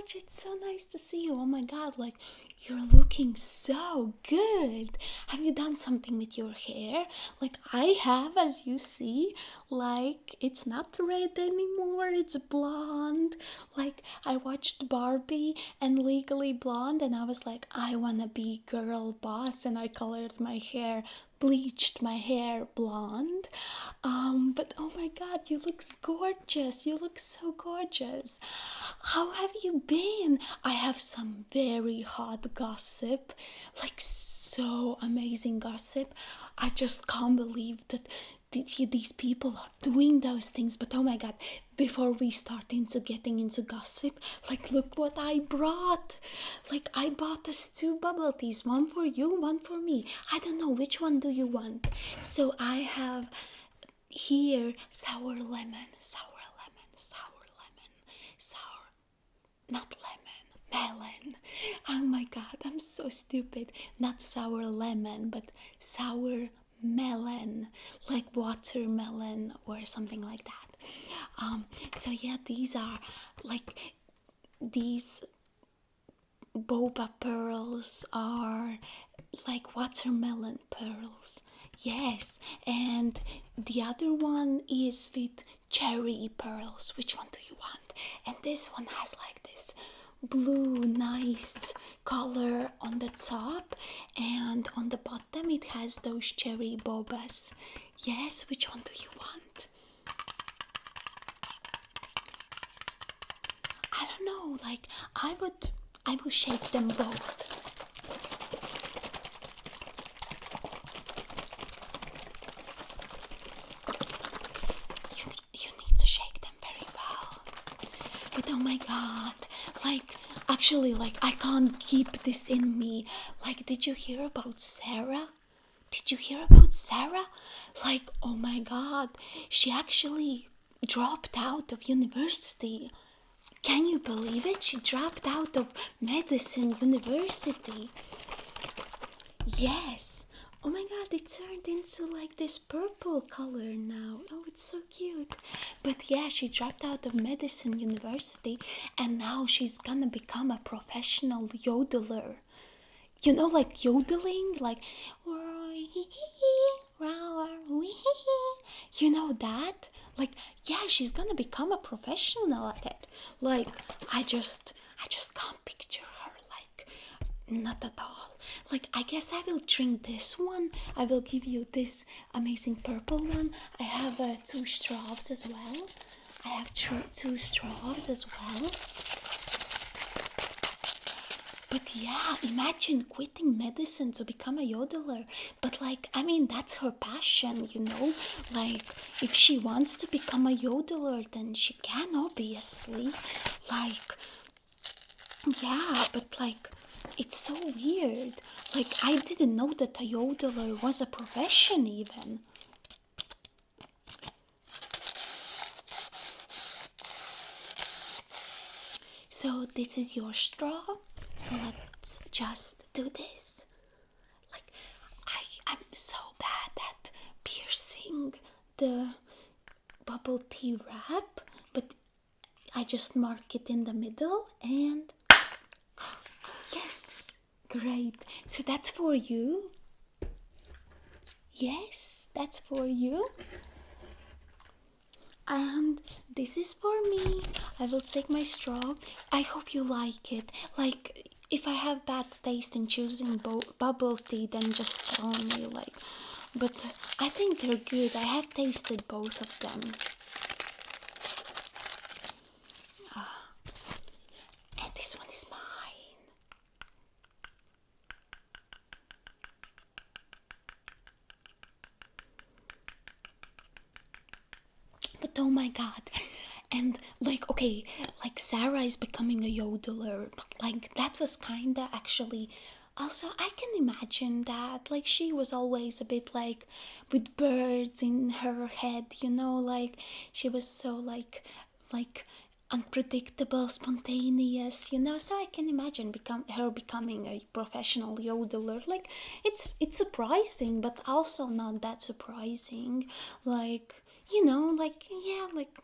much. It's so nice to see you. Oh my god, like you're looking so good. Have you done something with your hair? Like I have, as you see. Like it's not red anymore, it's blonde. Like I watched Barbie and Legally Blonde and I was like, I wanna be girl boss, and I colored my hair, bleached my hair blonde. But oh my god, you look gorgeous. You look so gorgeous. How have you been? I have some very hot gossip, like so amazing gossip. I just can't believe that these people are doing those things. But oh my god, before we start into getting into gossip, like look what I brought. Like I bought us two bubble teas, one for you, one for me. I don't know, which one do you want? So I have here sour lemon, sour lemon, sour lemon, sour, not lemon, melon. Oh my god, I'm so stupid. Not sour lemon, but sour melon, like watermelon or something like that. So yeah, these are like these boba pearls are like watermelon pearls. Yes, and the other one is with cherry pearls. Which one do you want? And this one has like this blue nice color on the top, and on the bottom it has those cherry bobas. Yes, which one do you want? I don't know, like I will shake them both. You need to shake them very well. But oh my god, like actually, like I can't keep this in me. Like, did you hear about Sarah? Did you hear about Sarah? Like, oh my god, she actually dropped out of university. Can you believe it? She dropped out of medicine university. Yes. Oh my god, it turned into like this purple color now. Oh, it's so cute. But yeah, she dropped out of medicine university and now she's gonna become a professional yodeler. You know, like yodeling, like you know that? Like, yeah, she's gonna become a professional at it. Like, I just can't picture her, like, not at all. Like, I guess I will drink this one. I will give you this amazing purple one. I have two straws as well. I have two straws as well. But yeah, imagine quitting medicine to become a yodeler. But like, I mean, that's her passion, you know? Like, if she wants to become a yodeler, then she can, obviously. Like, yeah, but like, it's so weird. Like, I didn't know that a yodeler was a profession, even. So, this is your straw. So, let's just do this. Like, I'm so bad at piercing the bubble tea wrap, but I just mark it in the middle and yes, great. So that's for you. Yes, that's for you. And this is for me. I will take my straw. I hope you like it. Like, if I have bad taste in choosing bubble tea, then just tell me. Like, but I think they're good. I have tasted both of them. And this one is mine. But oh my god. And like, okay, like Sarah is becoming a yodeler, but like that was kinda actually also, I can imagine that like she was always a bit like with birds in her head, you know, like she was so like unpredictable, spontaneous, you know. So I can imagine her becoming a professional yodeler. Like it's surprising, but also not that surprising. Like, you know, like, yeah, like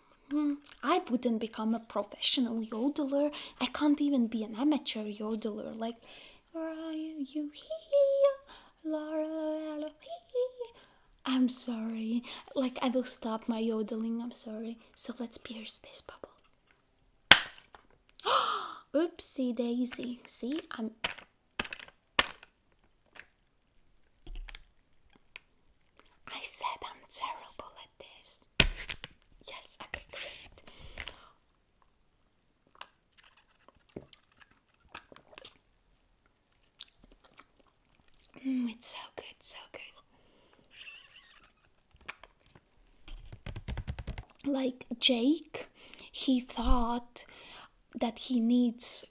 I wouldn't become a professional yodeler. I can't even be an amateur yodeler. Like, where are you? Laura, I'm sorry. Like, I will stop my yodeling. I'm sorry. So let's pierce this bubble. Oopsie daisy. See, I said I'm terrible at this. Yes, okay, great. It's so good, so good. Like Jake, he thought that he needs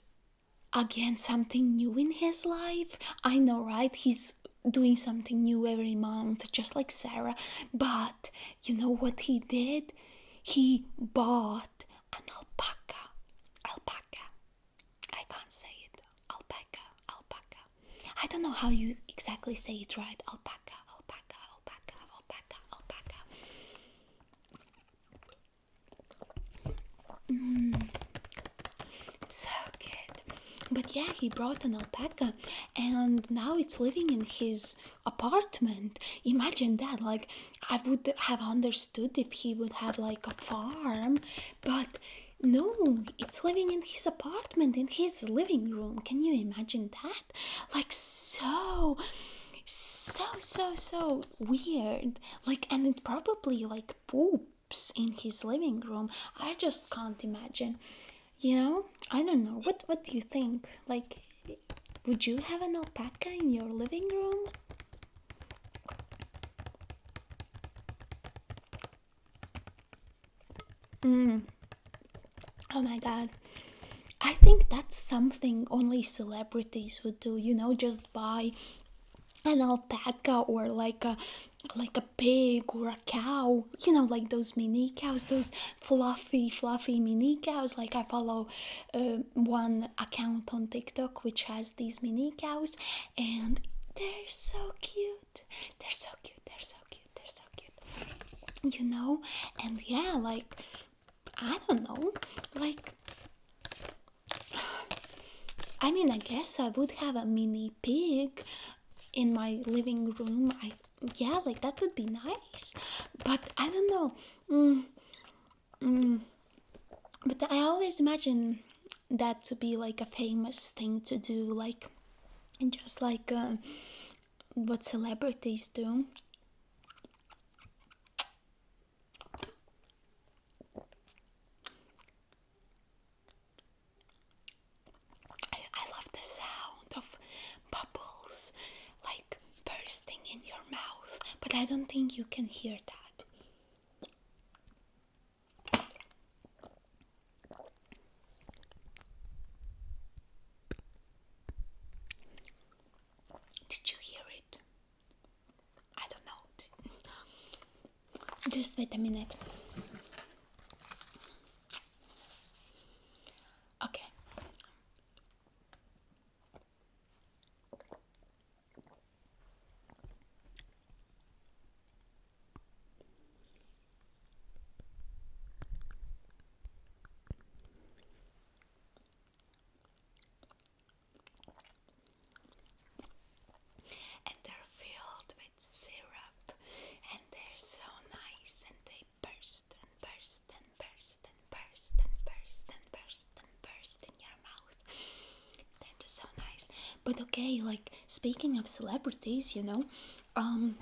again something new in his life. I know, right? He's doing something new every month, just like Sarah. But you know what he did? He bought an alpaca. Alpaca. I can't say it. Alpaca. Alpaca. I don't know how you exactly say it right. Alpaca. Alpaca. Alpaca. Alpaca. Alpaca. So good. But yeah, he brought an alpaca and now it's living in his apartment. Imagine that. Like, I would have understood if he would have like a farm, but no, it's living in his apartment, in his living room. Can you imagine that? Like, so weird. Like, and it probably like poops in his living room. I just can't imagine. I don't know. What do you think? Like, would you have an alpaca in your living room? Oh my god. I think that's something only celebrities would do, just buy an alpaca or like a pig or a cow, like those mini cows, those fluffy mini cows. Like, I follow one account on TikTok which has these mini cows, and they're so cute. They're so cute. They're so cute. They're so cute. And yeah, like, I don't know, like, I mean, I guess I would have a mini pig in my living room. Yeah, like, that would be nice. But I don't know. But I always imagine that to be like a famous thing to do, like, just like what celebrities do. I love the sound of bubbles like bursting in your mouth, but I don't think you can hear that. Did you hear it? I don't know. Just wait a minute. Okay. And they're filled with syrup, and they're so nice, and they burst and burst and burst and burst and burst and burst and burst in your mouth. They're just so nice. But okay, like, speaking of celebrities, um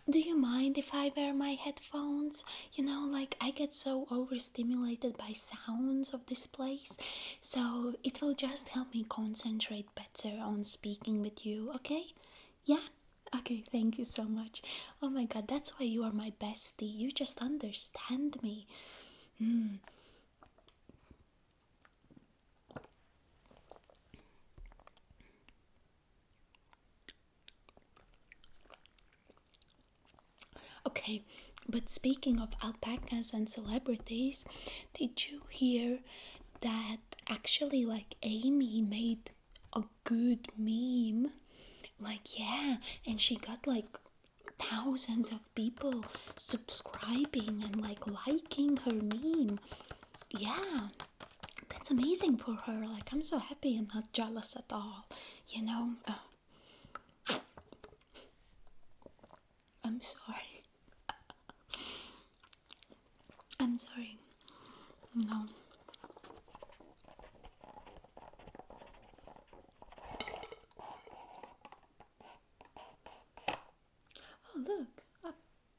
do you mind if I wear my headphones? Like, I get so overstimulated by sounds of this place, so it will just help me concentrate better on speaking with you, okay? Yeah? Okay, thank you so much. Oh my god, that's why you are my bestie. You just understand me. Okay, but speaking of alpacas and celebrities, did you hear that actually, like, Amy made a good meme? Like, yeah, and she got like thousands of people subscribing and like liking her meme. Yeah, that's amazing for her. Like, I'm so happy and not jealous at all, you know? I'm sorry. I'm sorry. No. Oh, look, a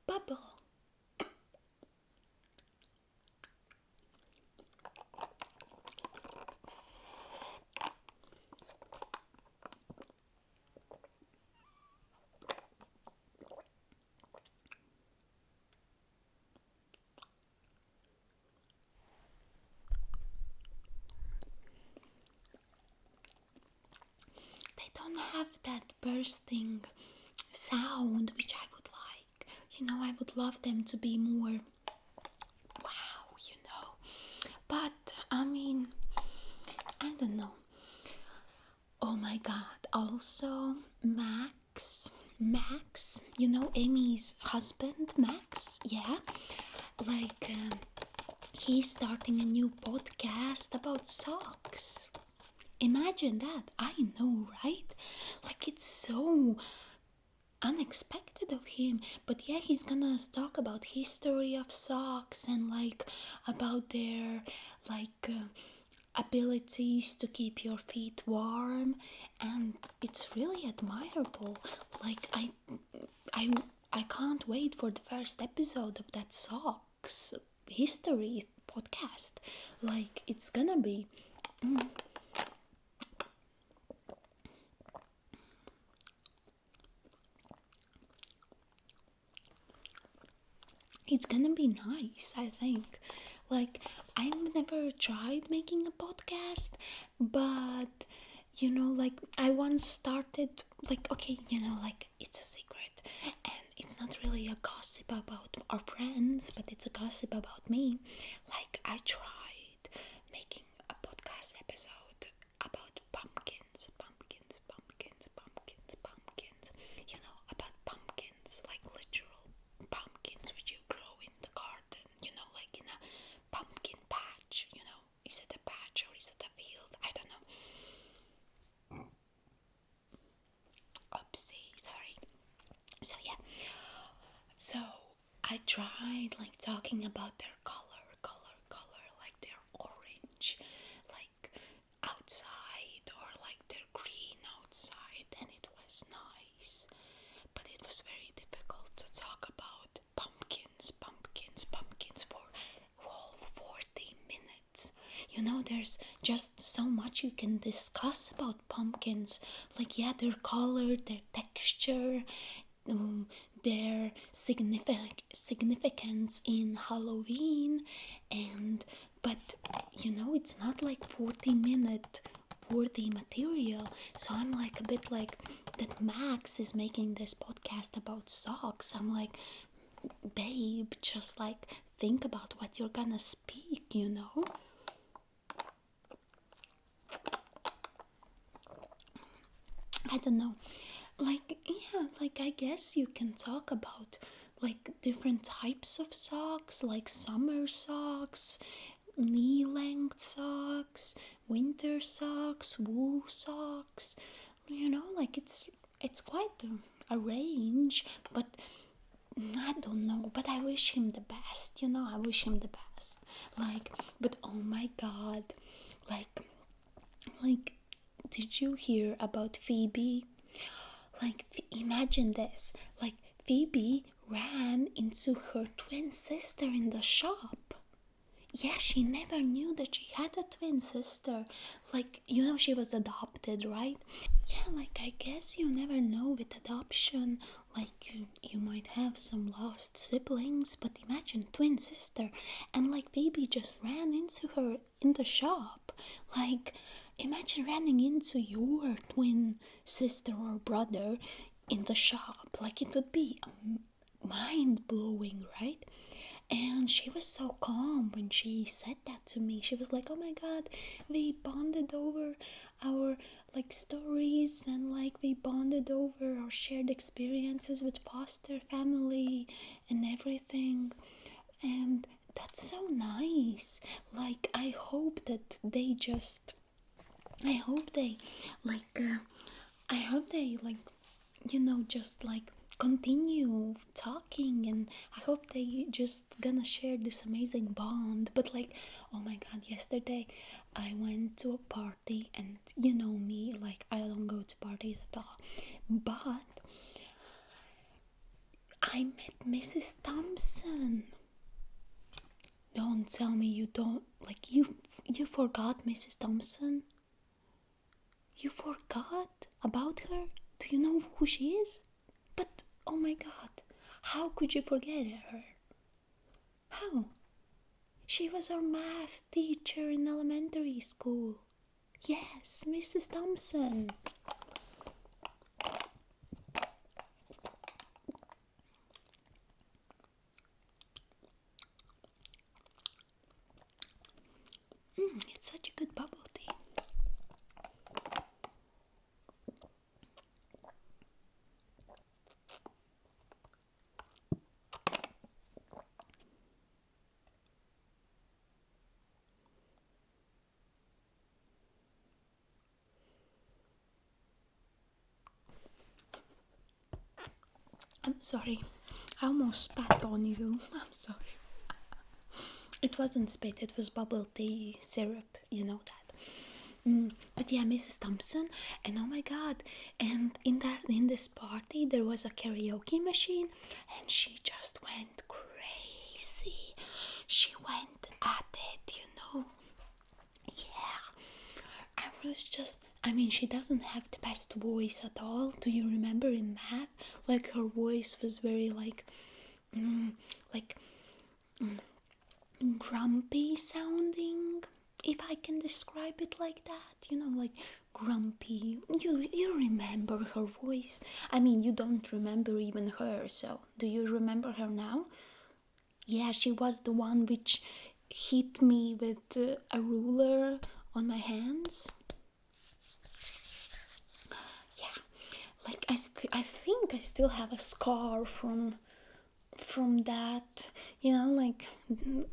bubble. They don't have that bursting sound, which I would like. You know, I would love them to be more wow, you know. But I mean, I don't know. Oh my god, also Max, you know Amy's husband, Max, yeah, like he's starting a new podcast about socks. Imagine that. I know, right? Like, it's so unexpected of him. But yeah, he's gonna talk about history of socks and like about their like abilities to keep your feet warm, and it's really admirable. Like, I I can't wait for the first episode of that socks history podcast. Like, it's gonna be it's gonna be nice, I think. Like, I've never tried making a podcast, but you know, like, I once started, like, okay, you know, like, it's a secret, and it's not really a gossip about our friends, but it's a gossip about me. Like, I tried making a podcast episode about pumpkins, you know, about pumpkins, like literal pumpkins which you grow in the garden, you know, like in a pumpkin patch, you know. Is it a patch or is it a field? I don't know. Oopsie, sorry. So yeah, so I tried like talking about their color, like they're orange, like outside, or like they're green outside, and it was nice. But it was very difficult to talk about pumpkins for whole 40 minutes. You know, there's just so much you can discuss about pumpkins. Like, yeah, their color, their texture, um, their significance in Halloween, and but you know, it's not like 40-minute worthy material. So I'm like a bit like that Max is making this podcast about socks. I'm like, babe, just like think about what you're gonna speak, you know? I don't know. Like, yeah, like I guess you can talk about like different types of socks, like summer socks, knee length socks, winter socks, wool socks. You know, like it's quite a range, but I don't know. But I wish him the best. You know, I wish him the best. Like, but oh my god, like like, did you hear about Phoebe? Like, imagine this. Like, Phoebe ran into her twin sister in the shop. Yeah, she never knew that she had a twin sister. Like, you know, she was adopted, right? Yeah, like, I guess you never know with adoption. Like, you might have some lost siblings, but imagine twin sister. And, like, baby just ran into her in the shop. Like, imagine running into your twin sister or brother in the shop. Like, it would be mind blowing, right? And she was so calm when she said that to me. She was like, "Oh my god, we bonded over our like stories, and like we bonded over our shared experiences with foster family and everything." And that's so nice. Like I hope they like I hope they like just like continue talking, and I hope they just gonna share this amazing bond. But like, oh my god, yesterday I went to a party, and you know me, like I don't go to parties at all, but I met Mrs. Thompson. Don't tell me you don't like you forgot Mrs. Thompson. You forgot about her? Do you know who she is? But oh my god, how could you forget her? How? She was our math teacher in elementary school. Yes, Mrs. Thompson. It's such a good bubble tea. I'm sorry. I almost spat on you. I'm sorry. It wasn't spit, it was bubble tea syrup. You know that. But yeah, Mrs. Thompson, and oh my god, and in this party there was a karaoke machine, and she just went crazy. She went at it, Yeah, I mean, she doesn't have the best voice at all. Do you remember in math? Like her voice was very like grumpy sounding, if I can describe it like that, like grumpy. You remember her voice. I mean, you don't remember even her, so do you remember her now? Yeah, she was the one which hit me with a ruler on my hands. Yeah, like I think I still have a scar from that. Like,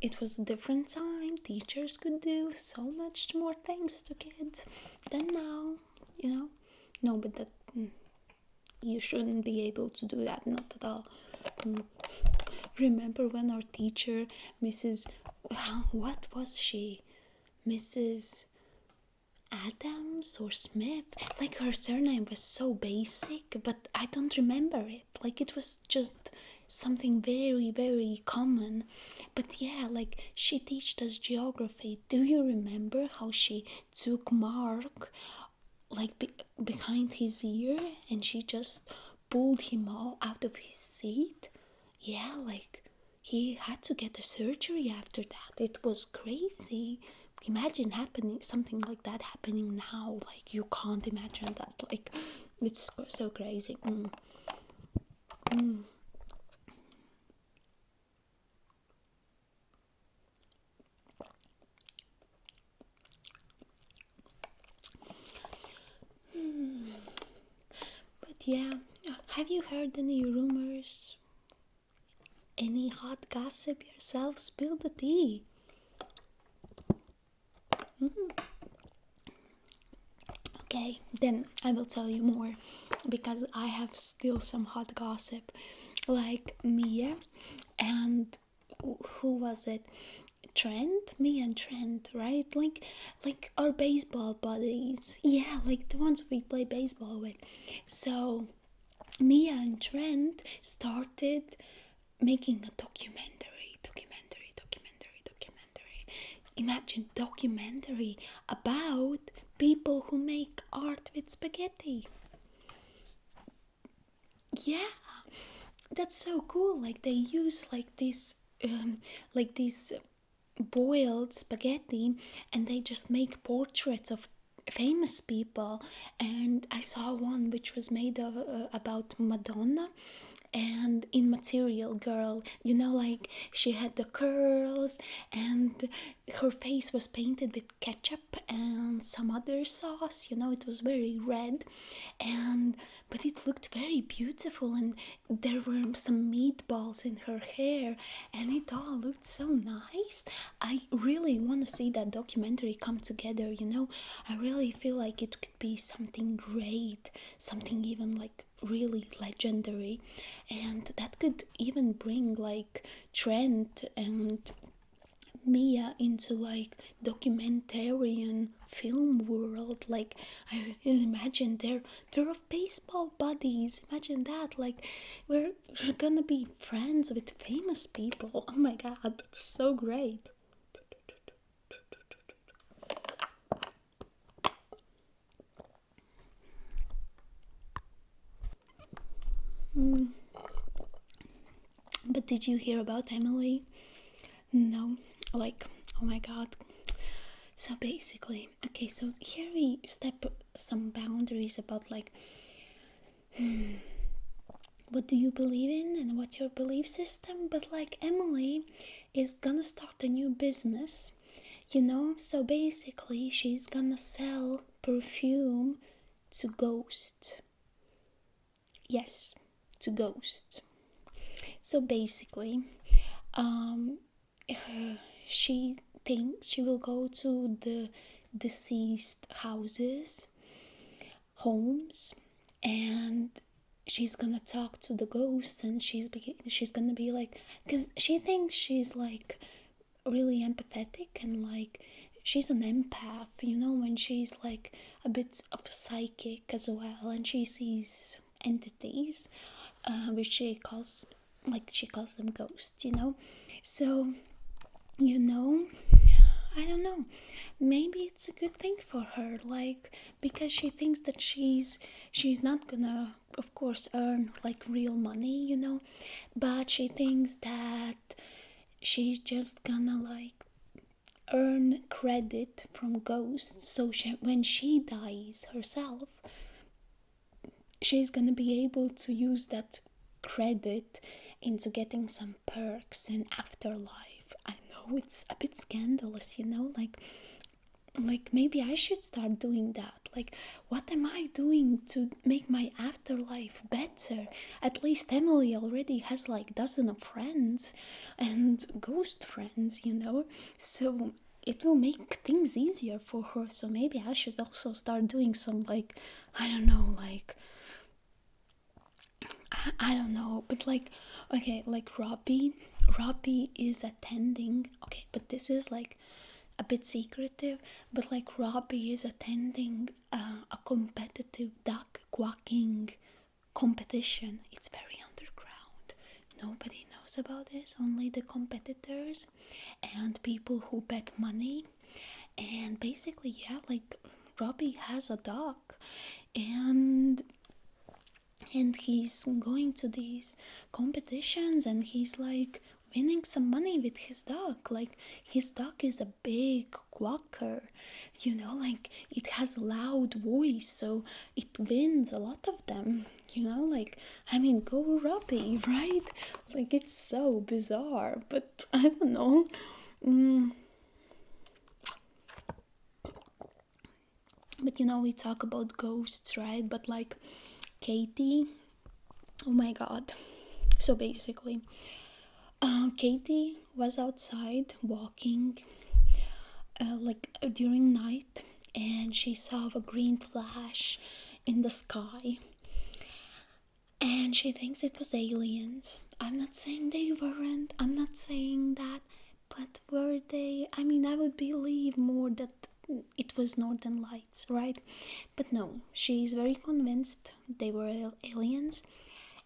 it was a different time. Teachers could do so much more things to kids than now. No, but that you shouldn't be able to do that, not at all. Mm. Remember when our teacher, Mrs. What was she? Mrs. Adams or Smith? Like, her surname was so basic, but I don't remember it. Like, it was just something very, very common. But yeah, like, she taught us geography. Do you remember how she took Mark, like, behind his ear, and she just pulled him out of his seat? Yeah, like, he had to get a surgery after that. It was crazy. Imagine happening something like that happening now. Like, you can't imagine that. Like, it's so crazy. But yeah, have you heard any rumors? Any hot gossip yourself? Spill the tea. Okay, then I will tell you more, because I have still some hot gossip. Like Mia and who was it? Trent, me and Trent, right? Like our baseball buddies. Yeah, like the ones we play baseball with. So Mia and Trent started making a documentary. Imagine documentary about people who make art with spaghetti. Yeah, that's so cool. Like, they use like this boiled spaghetti, and they just make portraits of famous people. And I saw one which was made of about Madonna, and in Material Girl, you know, like she had the curls and her face was painted with ketchup and some other sauce, you know, it was very red, and but it looked very beautiful, and there were some meatballs in her hair, and it all looked so nice. I really want to see that documentary come together, you know. I really feel like it could be something great, something even like really legendary, and that could even bring like Trent and Mia into like documentarian film world. Like I imagine they're baseball buddies. Imagine that. Like we're gonna be friends with famous people. Oh my god, that's so great. Mm. But did you hear about Emily? No. Like, oh my god. So basically, okay, so here we step some boundaries about like what do you believe in and what's your belief system. But like Emily is gonna start a new business, you know, so basically she's gonna sell perfume to ghosts. Yes, to ghosts. So basically, um she thinks she will go to the deceased houses, homes, and she's gonna talk to the ghosts, and she's gonna be like, because she thinks she's like really empathetic, and like she's an empath, you know, when she's like a bit of a psychic as well, and she sees entities, which she calls them ghosts, you know. So, you know, I don't know. Maybe it's a good thing for her, like because she thinks that she's not gonna, of course, earn like real money, you know, but she thinks that she's just gonna like earn credit from ghosts. So when she dies herself, she's gonna be able to use that credit into getting some perks in afterlife. I know it's a bit scandalous, you know, like maybe I should start doing that. Like what am I doing to make my afterlife better? At least Emily already has like dozen of friends and ghost friends, you know, so it will make things easier for her. So maybe I should also start doing some like, I don't know, like I don't know, but like, okay, like Robbie is attending. Okay, but this is like a bit secretive. But like Robbie is attending a competitive duck quacking competition. It's very underground. Nobody knows about this. Only the competitors and people who bet money. And basically, yeah, like Robbie has a duck, and he's going to these competitions, and he's like winning some money with his dog. Like his dog is a big quacker, you know, like it has a loud voice, so it wins a lot of them, you know. Like I mean, go Robbie, right? Like it's so bizarre, but I don't know. mm, but you know, we talk about ghosts, right? But like Katie, oh my god. So basically, Katie was outside walking during night, and she saw a green flash in the sky, and she thinks it was aliens. I'm not saying they weren't, I'm not saying that, but were they? I mean, I would believe more that it was Northern Lights, right? But no, she's very convinced they were aliens,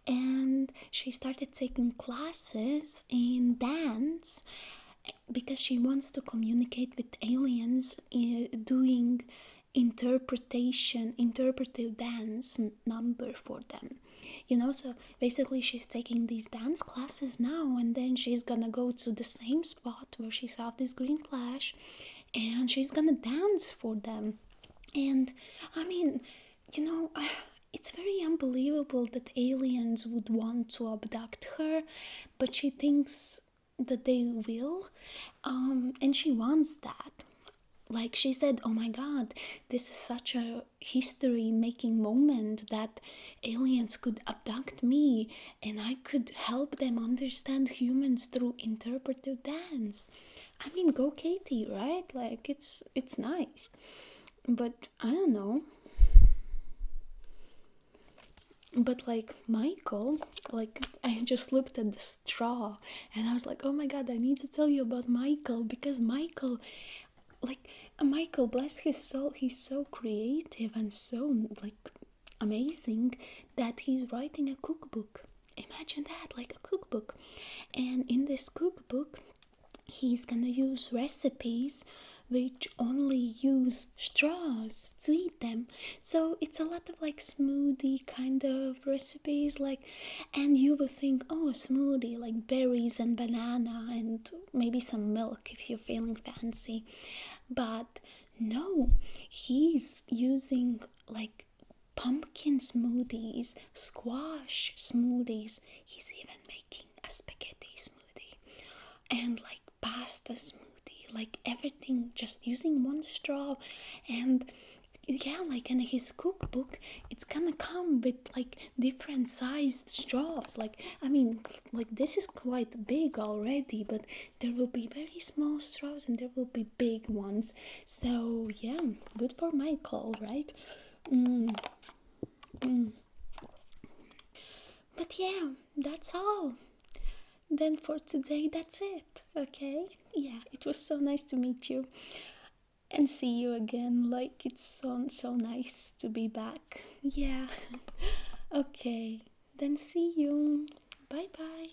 and she started taking classes in dance because she wants to communicate with aliens, doing interpretive dance number for them, you know. So basically she's taking these dance classes now, and then she's gonna go to the same spot where she saw this green flash, and she's gonna dance for them. And I mean, you know, it's very unbelievable that aliens would want to abduct her, but she thinks that they will, and she wants that. Like she said, oh my god, this is such a history making moment that aliens could abduct me and I could help them understand humans through interpretive dance. I mean, go Katie, right? Like it's nice. But I don't know. But like Michael, like I just looked at the straw and I was like, oh my god, I need to tell you about Michael, because Michael, like Michael, bless his soul, he's so creative and so like amazing that he's writing a cookbook. Imagine that, like a cookbook. And in this cookbook, he's gonna use recipes which only use straws to eat them. So it's a lot of like smoothie kind of recipes, like, and you would think, oh, a smoothie, like berries and banana and maybe some milk if you're feeling fancy. But no, he's using like pumpkin smoothies, squash smoothies. He's even making a spaghetti smoothie and like pasta smoothie, like everything just using one straw. And yeah, like in his cookbook it's gonna come with like different sized straws. Like I mean, like this is quite big already, but there will be very small straws and there will be big ones. So yeah, good for Michael, right? mm, mm. But yeah, that's all. Then for today, that's it. Okay? Yeah, it was so nice to meet you and see you again. Like, it's so nice to be back. Yeah. Okay. Then see you. Bye bye.